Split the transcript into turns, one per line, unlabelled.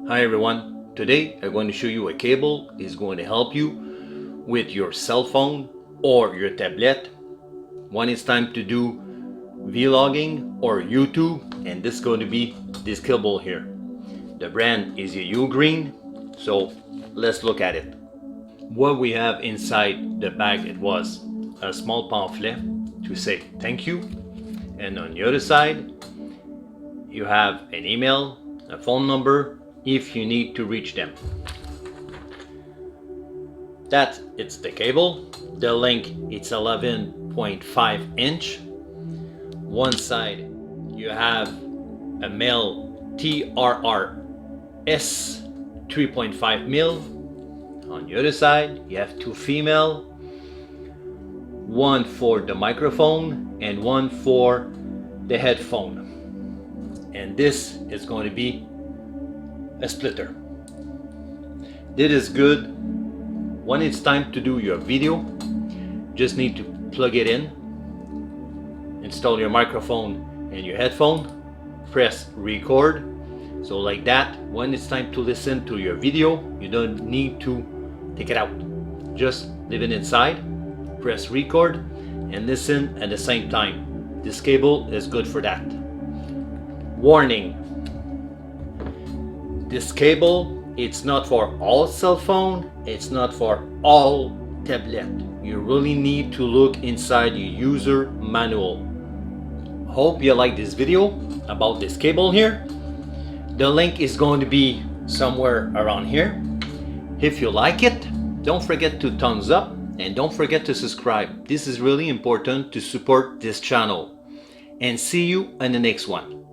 Hi everyone, today I'm going to show you a cable is going to help you with your cell phone or your tablet when it's time to do vlogging or YouTube, and this is going to be this cable here. The brand is a Ugreen, so let's look at it. What we have inside the bag, it was a small pamphlet to say thank you, and on the other side you have an email, a phone number if you need to reach them. That it's the cable. The length it's 11.5 inch. One side you have a male Trrs 3.5 mil. On the other side you have two female, one for the microphone and one for the headphone. And this is going to be a splitter. This is good when it's time to do your video. Just need to plug it in, install your microphone and your headphone, press record. So like that, when it's time to listen to your video, you don't need to take it out. Just leave it inside, press record and listen at the same time. This cable is good for that. Warning: this cable, it's not for all cell phone, it's not for all tablet. You really need to look inside your user manual. Hope you like this video about this cable here. The link is going to be somewhere around here. If you like it, don't forget to thumbs up and don't forget to subscribe. This is really important to support this channel. And see you in the next one.